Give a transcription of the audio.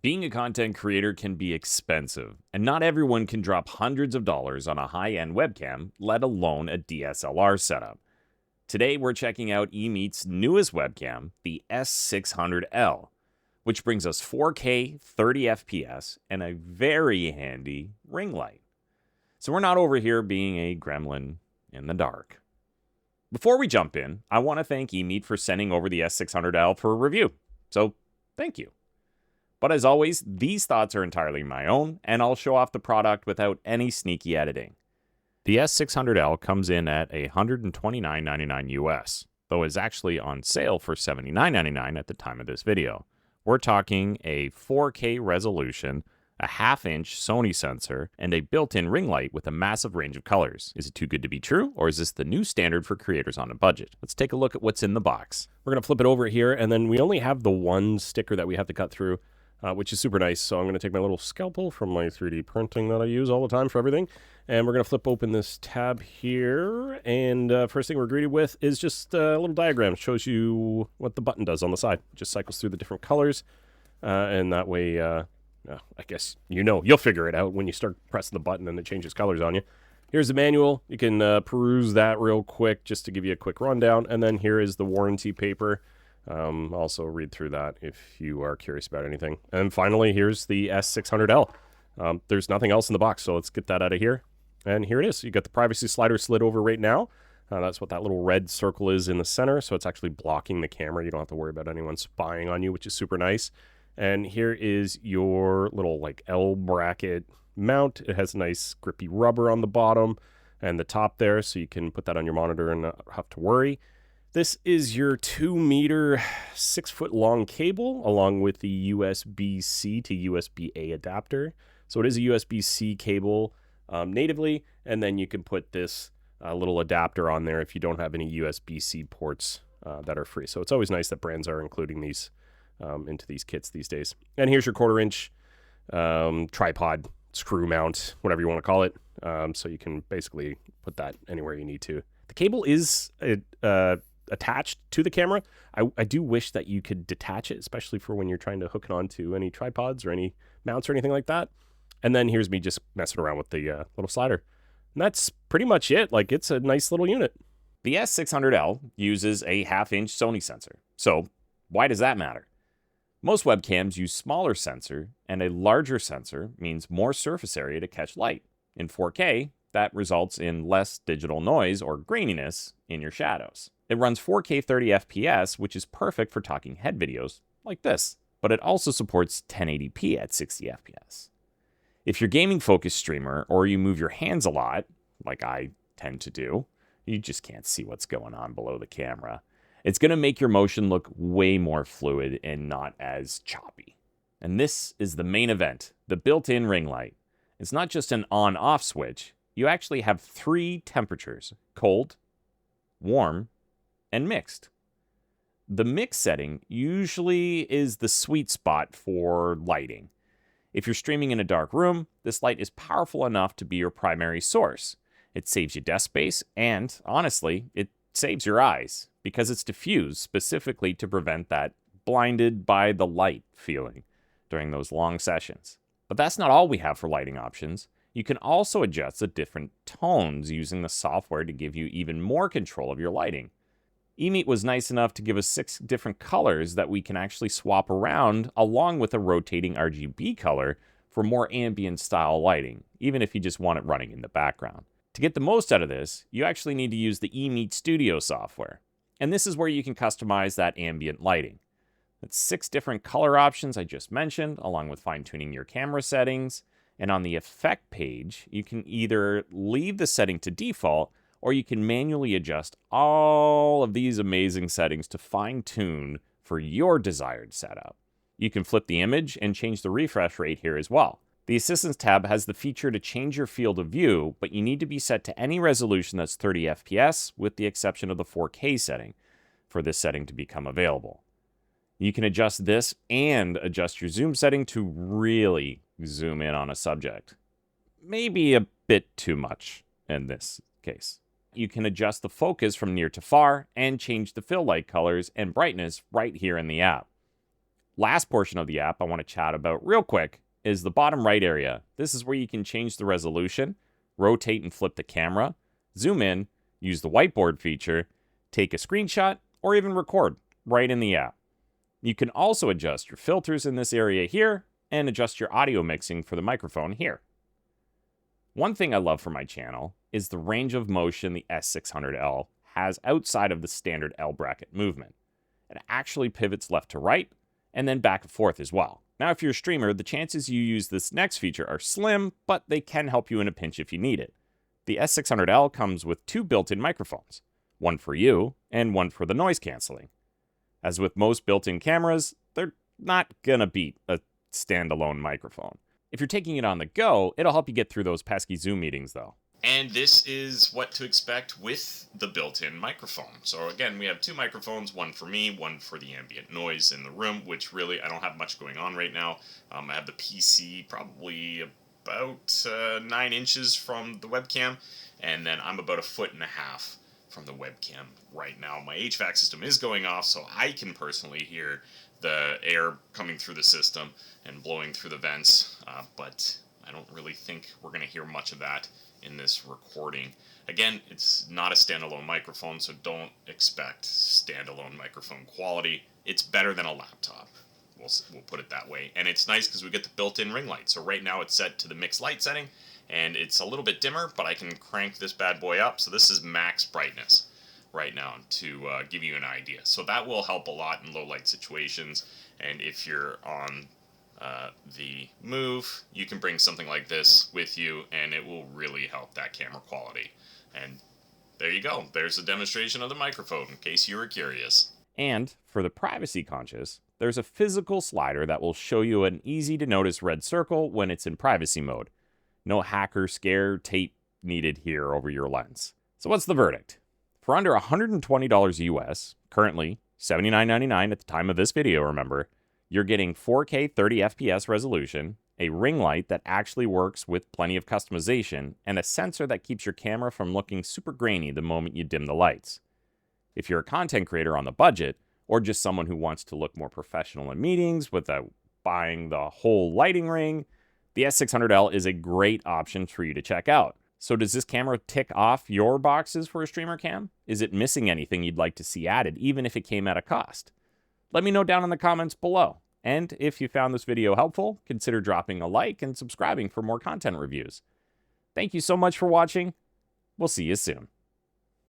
Being a content creator can be expensive, and not everyone can drop hundreds of dollars on a high-end webcam, let alone a DSLR setup. Today, we're checking out EMEET's newest webcam, the S600L, which brings us 4K 30 FPS and a very handy ring light. So we're not over here being a gremlin in the dark. Before we jump in, I want to thank EMEET for sending over the S600L for a review. So, thank you. But as always, these thoughts are entirely my own, and I'll show off the product without any sneaky editing. The S600L comes in at $129.99 US, though is actually on sale for $79.99 at the time of this video. We're talking a 4K resolution, a half-inch Sony sensor, and a built-in ring light with a massive range of colors. Is it too good to be true, or is this the new standard for creators on a budget? Let's take a look at what's in the box. We're going to flip it over here, and then we only have the one sticker that we have to cut through, which is super nice. So I'm going to take my little scalpel from my 3D printing that I use all the time for everything, and we're going to flip open this tab here, and first thing we're greeted with is just a little diagram. Shows you what the button does on the side. It just cycles through the different colors, and that way, I guess you'll figure it out when you start pressing the button and it changes colors on you. Here's the manual. You can peruse that real quick just to give you a quick rundown, and then here is the warranty paper. Also read through that if you are curious about anything. And finally, here's the S600L. There's nothing else in the box, so let's get that out of here. And here it is. You got the privacy slider slid over right now. That's what that little red circle is in the center, so it's actually blocking the camera. You don't have to worry about anyone spying on you, which is super nice. And here is your little like L bracket mount. It has nice grippy rubber on the bottom and the top there, so you can put that on your monitor and not have to worry. This is your 2 meter, 6 foot long cable, along with the USB-C to USB-A adapter. So it is a USB-C cable natively, and then you can put this little adapter on there if you don't have any USB-C ports that are free. So it's always nice that brands are including these into these kits these days. And here's your 1/4 inch tripod, screw mount, whatever you want to call it. So you can basically put that anywhere you need to. The cable is attached to the camera. I do wish that you could detach it, especially for when you're trying to hook it onto any tripods or any mounts or anything like that. And then here's me just messing around with the little slider. And that's pretty much it. Like, it's a nice little unit. The S600L uses a half-inch Sony sensor. So why does that matter? Most webcams use smaller sensor, and a larger sensor means more surface area to catch light. In 4K, that results in less digital noise or graininess in your shadows. It runs 4K 30 FPS, which is perfect for talking head videos like this, but it also supports 1080p at 60 FPS. If you're a gaming-focused streamer or you move your hands a lot, like I tend to do, you just can't see what's going on below the camera. It's going to make your motion look way more fluid and not as choppy. And this is the main event, the built-in ring light. It's not just an on-off switch. You actually have 3 temperatures: cold, warm, and mixed. The mix setting usually is the sweet spot for lighting. If you're streaming in a dark room, this light is powerful enough to be your primary source. It saves you desk space, and honestly, it saves your eyes because it's diffused specifically to prevent that blinded by the light feeling during those long sessions. But that's not all we have for lighting options. You can also adjust the different tones using the software to give you even more control of your lighting. EMEET was nice enough to give us 6 different colors that we can actually swap around, along with a rotating RGB color for more ambient style lighting, even if you just want it running in the background. To get the most out of this, you actually need to use the EMEET Studio software. And this is where you can customize that ambient lighting. That's 6 different color options I just mentioned, along with fine-tuning your camera settings. And on the effect page, you can either leave the setting to default, or you can manually adjust all of these amazing settings to fine-tune for your desired setup. You can flip the image and change the refresh rate here as well. The Assistance tab has the feature to change your field of view, but you need to be set to any resolution that's 30 FPS, with the exception of the 4K setting, for this setting to become available. You can adjust this and adjust your zoom setting to really zoom in on a subject. Maybe a bit too much in this case. You can adjust the focus from near to far and change the fill light colors and brightness right here in the app. Last portion of the app I want to chat about real quick is the bottom right area. This is where you can change the resolution, rotate and flip the camera, zoom in, use the whiteboard feature, take a screenshot, or even record right in the app. You can also adjust your filters in this area here and adjust your audio mixing for the microphone here. One thing I love for my channel is the range of motion the S600L has outside of the standard L bracket movement. It actually pivots left to right and then back and forth as well. Now, if you're a streamer, the chances you use this next feature are slim, but they can help you in a pinch if you need it. The S600L comes with 2 built-in microphones, one for you and one for the noise canceling. As with most built-in cameras, they're not gonna beat a standalone microphone. If you're taking it on the go, it'll help you get through those pesky Zoom meetings though. And this is what to expect with the built-in microphone. So again, we have 2 microphones, one for me, one for the ambient noise in the room, which really I don't have much going on right now. I have the PC probably about 9 inches from the webcam, and then I'm about 1.5 feet from the webcam right now. My HVAC system is going off, so I can personally hear the air coming through the system and blowing through the vents, but I don't really think we're going to hear much of that in this recording. Again, it's not a standalone microphone, so don't expect standalone microphone quality. It's better than a laptop. We'll put it that way. And it's nice because we get the built-in ring light. So right now it's set to the mixed light setting, and it's a little bit dimmer, but I can crank this bad boy up. So this is max brightness right now to give you an idea. So that will help a lot in low light situations. And if you're on the move, you can bring something like this with you, and it will really help that camera quality. And there you go. There's a demonstration of the microphone, in case you were curious. And for the privacy conscious, there's a physical slider that will show you an easy to notice red circle when it's in privacy mode. No hacker scare tape needed here over your lens. So what's the verdict? For under $120 US, currently $79.99 at the time of this video, remember, you're getting 4K 30 FPS resolution, a ring light that actually works with plenty of customization, and a sensor that keeps your camera from looking super grainy the moment you dim the lights. If you're a content creator on the budget, or just someone who wants to look more professional in meetings without buying the whole lighting ring, the S600L is a great option for you to check out. So does this camera tick off your boxes for a streamer cam? Is it missing anything you'd like to see added, even if it came at a cost? Let me know down in the comments below. And if you found this video helpful, consider dropping a like and subscribing for more content reviews. Thank you so much for watching. We'll see you soon.